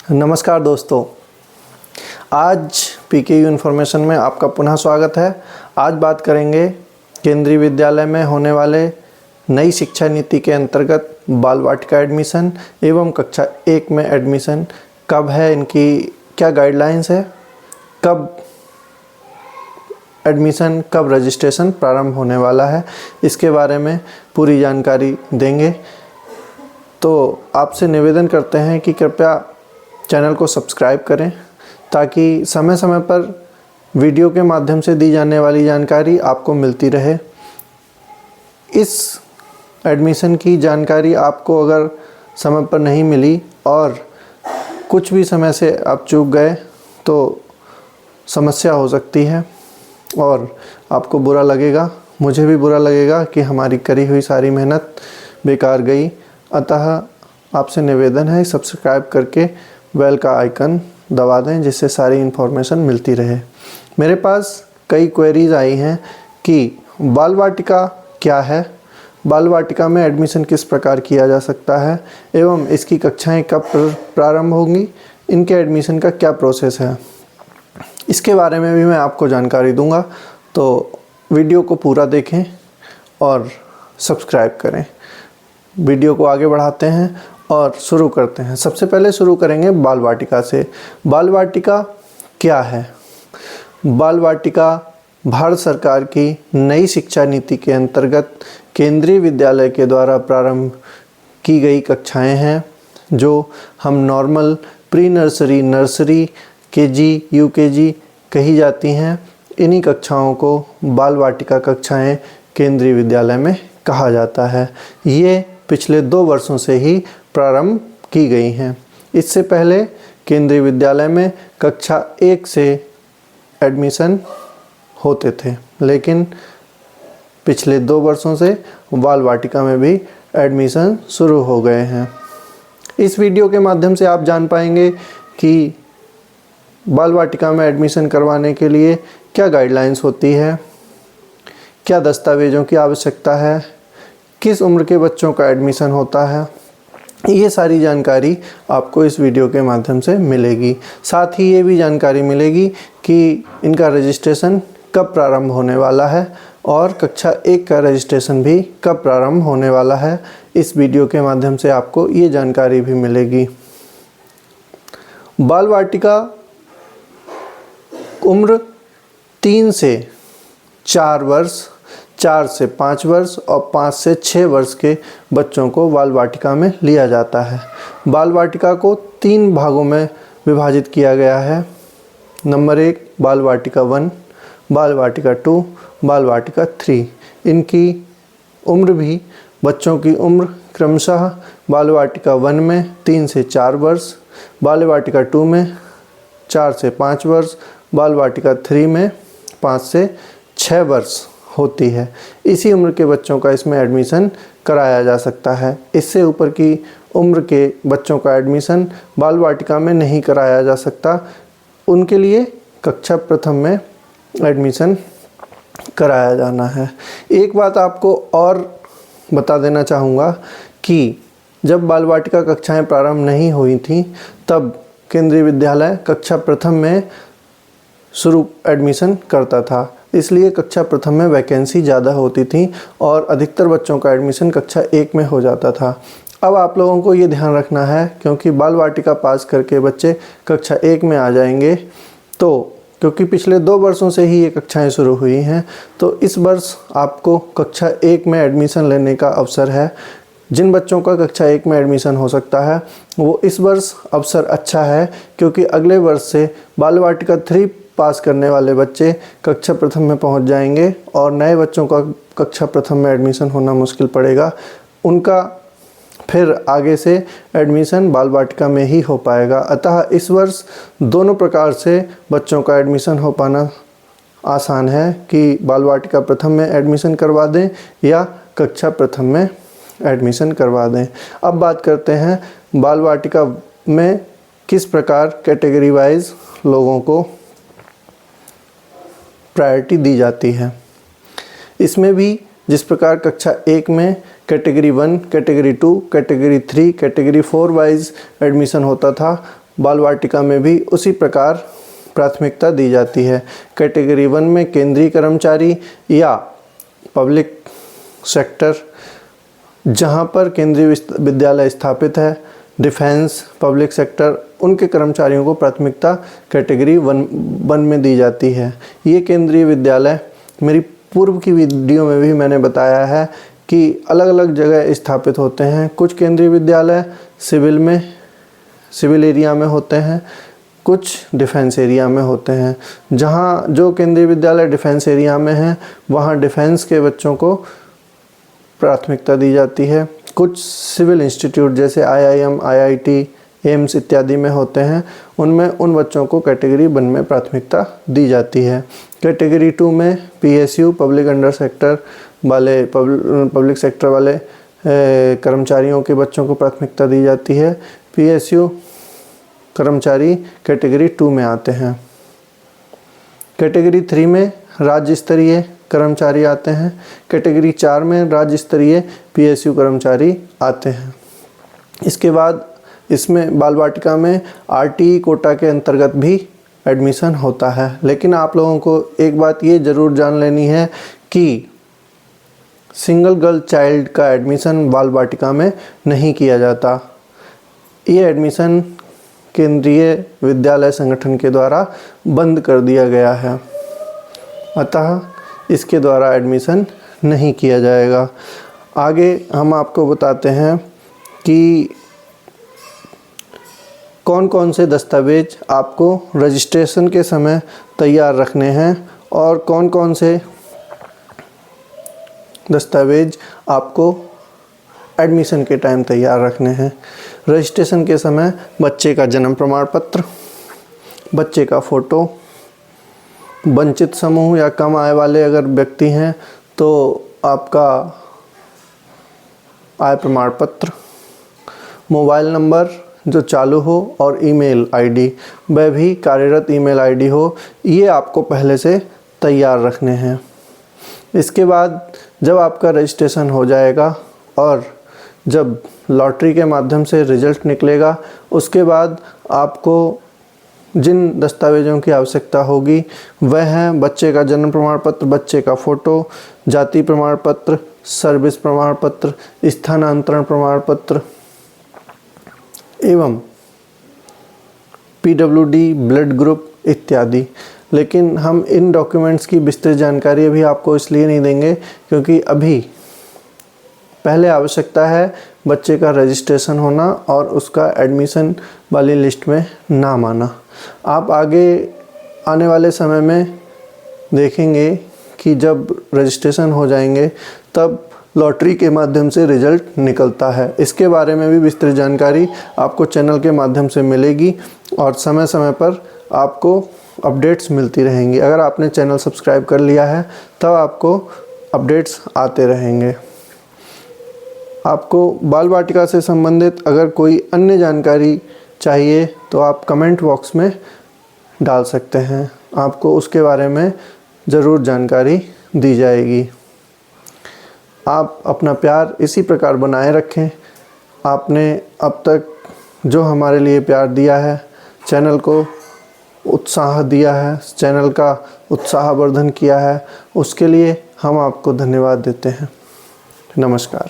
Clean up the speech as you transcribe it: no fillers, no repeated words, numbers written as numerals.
नमस्कार दोस्तों, आज पीकेयू इन्फॉर्मेशन में आपका पुनः स्वागत है। आज बात करेंगे केंद्रीय विद्यालय में होने वाले नई शिक्षा नीति के अंतर्गत बाल वाटिका एडमिशन एवं कक्षा 1 में एडमिशन कब है, इनकी क्या गाइडलाइंस है, कब एडमिशन, कब रजिस्ट्रेशन प्रारंभ होने वाला है, इसके बारे में पूरी जानकारी देंगे। तो आपसे निवेदन करते हैं कि कृपया चैनल को सब्सक्राइब करें ताकि समय समय पर वीडियो के माध्यम से दी जाने वाली जानकारी आपको मिलती रहे। इस एडमिशन की जानकारी आपको अगर समय पर नहीं मिली और कुछ भी समय से आप चूक गए तो समस्या हो सकती है और आपको बुरा लगेगा, मुझे भी बुरा लगेगा कि हमारी करी हुई सारी मेहनत बेकार गई। अतः आपसे निवेदन है, सब्सक्राइब करके बेल का आइकन दबा दें जिससे सारी इन्फॉर्मेशन मिलती रहे। मेरे पास कई क्वेरीज आई हैं कि बाल वाटिका क्या है, बाल वाटिका में एडमिशन किस प्रकार किया जा सकता है एवं इसकी कक्षाएं कब प्रारंभ होंगी, इनके एडमिशन का क्या प्रोसेस है, इसके बारे में भी मैं आपको जानकारी दूंगा। तो वीडियो को पूरा देखें और सब्सक्राइब करें। वीडियो को आगे बढ़ाते हैं और शुरू करते हैं। सबसे पहले शुरू करेंगे बाल वाटिका से। बाल वाटिका क्या है? बाल वाटिका भारत सरकार की नई शिक्षा नीति के अंतर्गत केंद्रीय विद्यालय के द्वारा प्रारंभ की गई कक्षाएं हैं जो हम normal, pre nursery, nursery, KG, UKG कही जाती हैं। इन्हीं कक्षाओं को बाल वाटिका कक्षाएं केंद्रीय विद्यालय में कहा जाता है। ये पिछले 2 वर्षों से ही प्रारंभ की गई हैं। इससे पहले केंद्रीय विद्यालय में कक्षा 1 से एडमिशन होते थे, लेकिन पिछले 2 वर्षों से बाल वाटिका में भी एडमिशन शुरू हो गए हैं। इस वीडियो के माध्यम से आप जान पाएंगे कि बाल वाटिका में एडमिशन करवाने के लिए क्या गाइडलाइंस होती है, क्या दस्तावेज़ों की आवश्यकता है, किस उम्र के बच्चों का एडमिशन होता है। ये सारी जानकारी आपको इस वीडियो के माध्यम से मिलेगी। साथ ही ये भी जानकारी मिलेगी कि इनका रजिस्ट्रेशन कब प्रारंभ होने वाला है और कक्षा 1 का रजिस्ट्रेशन भी कब प्रारंभ होने वाला है। इस वीडियो के माध्यम से आपको ये जानकारी भी मिलेगी। बाल वाटिका उम्र 3 से 4 वर्ष, 4 से 5 वर्ष और 5 से 6 वर्ष के बच्चों को बाल वाटिका में लिया जाता है। बाल वाटिका को 3 भागों में विभाजित किया गया है। नंबर 1 बाल वाटिका 1, बाल वाटिका 2, बाल वाटिका 3। इनकी उम्र भी, बच्चों की उम्र क्रमशः बाल वाटिका 1 में 3 से 4 वर्ष, बाल वाटिका 2 में 4 से 5 वर्ष, बाल वाटिका 3 में 5 से 6 वर्ष होती है। इसी उम्र के बच्चों का इसमें एडमिशन कराया जा सकता है। इससे ऊपर की उम्र के बच्चों का एडमिशन बाल वाटिका में नहीं कराया जा सकता। उनके लिए कक्षा प्रथम में एडमिशन कराया जाना है। एक बात आपको और बता देना चाहूँगा कि जब बाल वाटिका कक्षाएँ प्रारंभ नहीं हुई थीं तब केंद्रीय विद्यालय कक्षा प्रथम में शुरू एडमिशन करता था, इसलिए कक्षा प्रथम में वैकेंसी ज़्यादा होती थी और अधिकतर बच्चों का एडमिशन कक्षा 1 में हो जाता था। अब आप लोगों को ये ध्यान रखना है, क्योंकि बाल वाटिका पास करके बच्चे कक्षा 1 में आ जाएंगे, तो क्योंकि पिछले 2 वर्षों से ही ये कक्षाएं शुरू हुई हैं, तो इस वर्ष आपको कक्षा 1 में एडमिशन लेने का अवसर है। जिन बच्चों का कक्षा 1 में एडमिशन हो सकता है वो इस वर्ष अवसर अच्छा है, क्योंकि अगले वर्ष से बाल वाटिका 3 पास करने वाले बच्चे कक्षा प्रथम में पहुंच जाएंगे और नए बच्चों का कक्षा प्रथम में एडमिशन होना मुश्किल पड़ेगा। उनका फिर आगे से एडमिशन बाल वाटिका में ही हो पाएगा। अतः इस वर्ष दोनों प्रकार से बच्चों का एडमिशन हो पाना आसान है कि बाल वाटिका प्रथम में एडमिशन करवा दें या कक्षा प्रथम में एडमिशन करवा दें। अब बात करते हैं बाल वाटिका में किस प्रकार कैटेगरी वाइज लोगों को प्रायोरिटी दी जाती है। इसमें भी जिस प्रकार कक्षा 1 में category 1, category 2, category 3, category 4 wise admission होता था, बाल वाटिका में भी उसी प्रकार प्राथमिकता दी जाती है। कैटेगरी 1 में केंद्रीय कर्मचारी या पब्लिक सेक्टर, जहाँ पर केंद्रीय विद्यालय स्थापित है, डिफेंस, पब्लिक सेक्टर, उनके कर्मचारियों को प्राथमिकता कैटेगरी 1 में दी जाती है। ये केंद्रीय विद्यालय मेरी पूर्व की वीडियो में भी मैंने बताया है कि अलग अलग जगह स्थापित होते हैं। कुछ केंद्रीय विद्यालय सिविल एरिया में होते हैं, कुछ डिफेंस एरिया में होते हैं। जहाँ जो केंद्रीय विद्यालय डिफेंस एरिया में हैं वहाँ डिफेंस के बच्चों को प्राथमिकता दी जाती है। कुछ सिविल इंस्टीट्यूट जैसे IIM, IIT, एम्स इत्यादि में होते हैं, उनमें उन बच्चों को कैटेगरी 1 में प्राथमिकता दी जाती है। कैटेगरी 2 में PSU, पब्लिक अंडर सेक्टर वाले, पब्लिक सेक्टर वाले कर्मचारियों के बच्चों को प्राथमिकता दी जाती है। PSU कर्मचारी कैटेगरी 2 में आते हैं। कैटेगरी 3 में राज्य स्तरीय कर्मचारी आते हैं। कैटेगरी 4 में राज्य स्तरीय PSU कर्मचारी आते हैं। इसके बाद इसमें बाल वाटिका में RTE कोटा के अंतर्गत भी एडमिशन होता है। लेकिन आप लोगों को एक बात ये ज़रूर जान लेनी है कि सिंगल गर्ल चाइल्ड का एडमिशन बाल वाटिका में नहीं किया जाता। ये एडमिशन केंद्रीय विद्यालय संगठन के द्वारा बंद कर दिया गया है, अतः इसके द्वारा एडमिशन नहीं किया जाएगा। आगे हम आपको बताते हैं कि कौन कौन से दस्तावेज आपको रजिस्ट्रेशन के समय तैयार रखने हैं और कौन कौन से दस्तावेज आपको एडमिशन के टाइम तैयार रखने हैं। रजिस्ट्रेशन के समय बच्चे का जन्म प्रमाण पत्र, बच्चे का फ़ोटो, वंचित समूह या कम आय वाले अगर व्यक्ति हैं तो आपका आय प्रमाण पत्र, मोबाइल नंबर जो चालू हो और ईमेल आईडी, वह भी कार्यरत ईमेल आईडी हो, ये आपको पहले से तैयार रखने हैं। इसके बाद जब आपका रजिस्ट्रेशन हो जाएगा और जब लॉटरी के माध्यम से रिज़ल्ट निकलेगा, उसके बाद आपको जिन दस्तावेज़ों की आवश्यकता होगी वह हैं बच्चे का जन्म प्रमाण पत्र, बच्चे का फ़ोटो, जाति प्रमाण पत्र, सर्विस प्रमाण पत्र, स्थानांतरण प्रमाण पत्र एवं PWD ब्लड ग्रुप इत्यादि। लेकिन हम इन डॉक्यूमेंट्स की विस्तृत जानकारी अभी आपको इसलिए नहीं देंगे क्योंकि अभी पहले आवश्यकता है बच्चे का रजिस्ट्रेशन होना और उसका एडमिशन वाली लिस्ट में नाम आना। आप आगे आने वाले समय में देखेंगे कि जब रजिस्ट्रेशन हो जाएंगे तब लॉटरी के माध्यम से रिज़ल्ट निकलता है। इसके बारे में भी विस्तृत जानकारी आपको चैनल के माध्यम से मिलेगी और समय समय पर आपको अपडेट्स मिलती रहेंगी। अगर आपने चैनल सब्सक्राइब कर लिया है तब आपको अपडेट्स आते रहेंगे। आपको बाल वाटिका से संबंधित अगर कोई अन्य जानकारी चाहिए तो आप कमेंट बॉक्स में डाल सकते हैं, आपको उसके बारे में ज़रूर जानकारी दी जाएगी। आप अपना प्यार इसी प्रकार बनाए रखें। आपने अब तक जो हमारे लिए प्यार दिया है, चैनल को उत्साह दिया है, चैनल का उत्साहवर्धन किया है, उसके लिए हम आपको धन्यवाद देते हैं। नमस्कार।